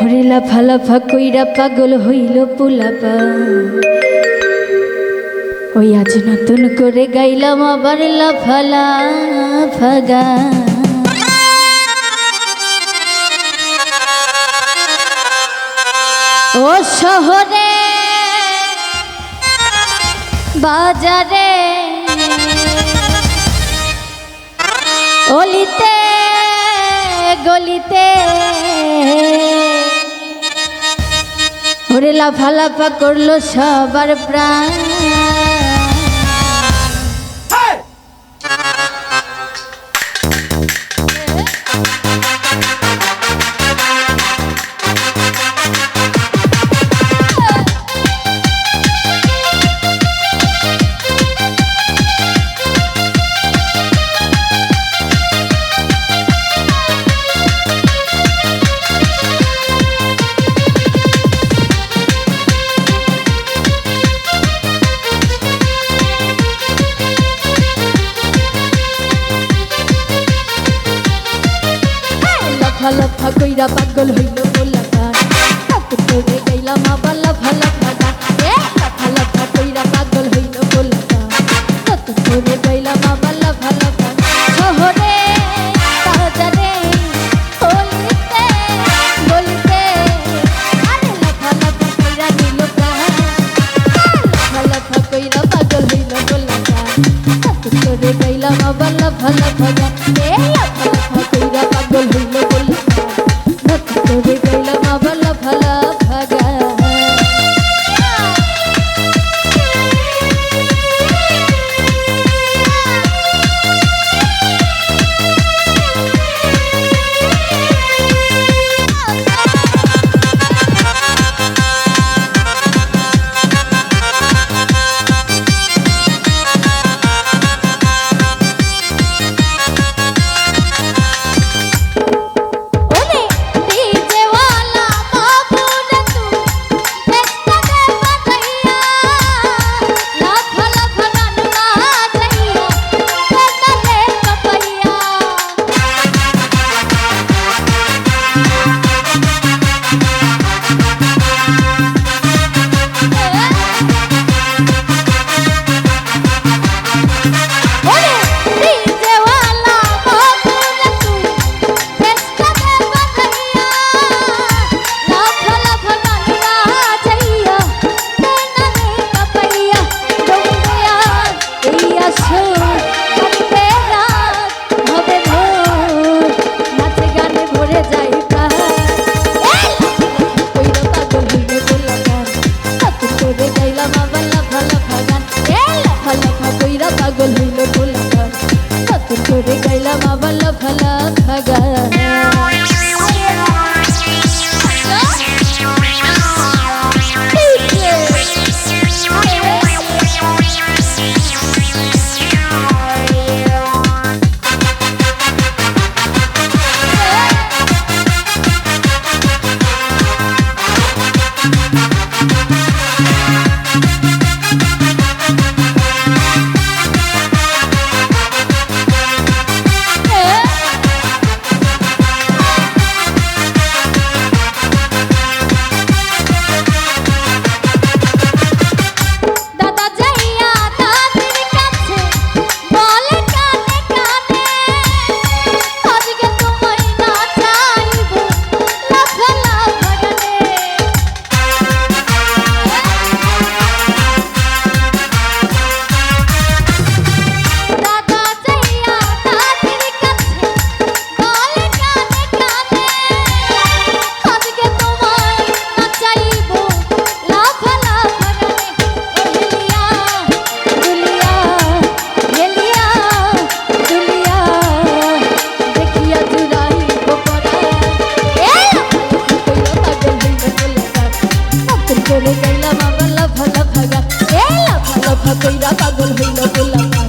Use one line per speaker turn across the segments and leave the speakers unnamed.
ওরে লাফা লাফা কইরা পাগল হইল পোলাপা। ওই আজ নতুন করে গাইলাম আবার লাফা লাফা গান। ও শহরে বাজারে অলিতে গলিতে ওরে লাফা লাফা করলো সবার প্রাণ। লাফা কইরা পাগল হইল পোলাপা। নতুন করে গাইলাম আবার লাফা লাফা গান। লাফা লাফা কইরা পাগল হইল পোলাপা। নতুন করে গাইলাম আবার লাফা লাফা গান। শহরে বাজারে অলিতে গলিতে আরে লাফা লাফা কইরা নিল প্রাণ। লাফা লাফা কইরা পাগল হইল পোলাপা। নতুন করে গাইলাম আবার লাফা লাফা গান। লাফা লাফা কইরা পাগল হইল পোলাপা। তোরে গাইলাম আবার লাফা লাফা গান। পাগল হইল পোলাপা। নতুন করে গাইলাম আবার লাফা লাফা গান। কইরা পাগল হইল পোলাপা।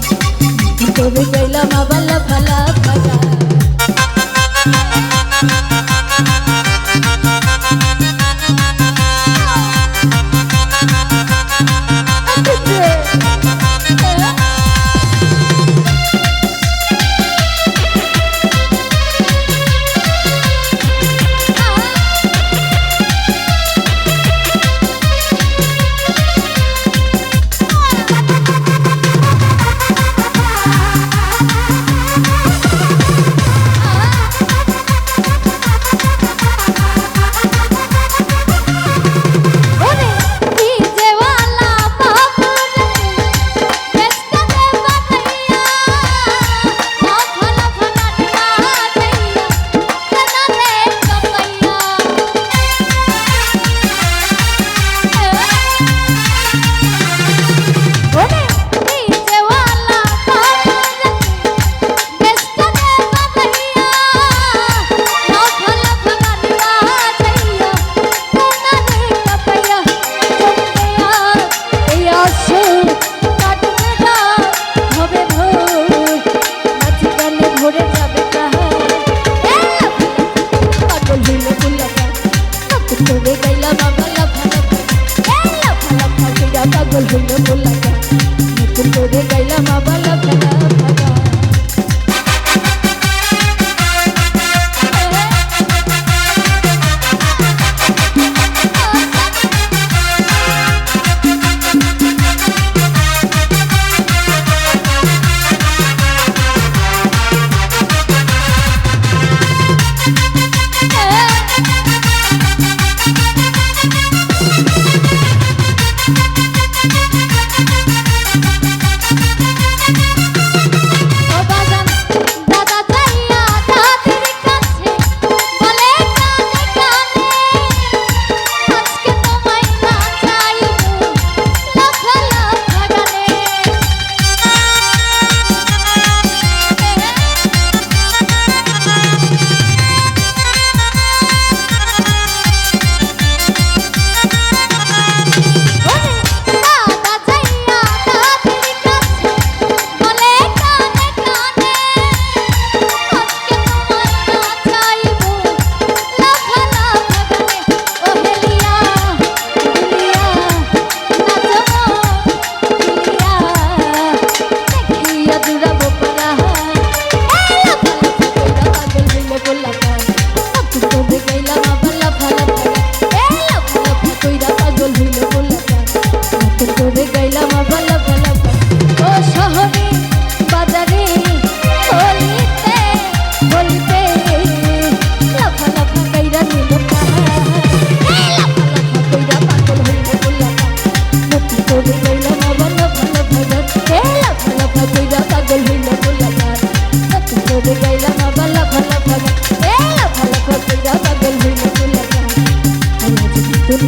তোরে গাইলাম আবার লাফা লাফা গান। করে গাইলাম আবার লাফা লাফা গান লাফা লাফা কইরা পাগল হইল বললা গান নতুন করে গাইলাম আবার লাফা লাফা গান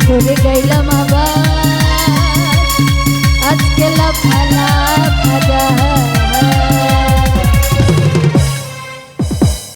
করে গাইলাম আবার আজকে লাফা লাফা গান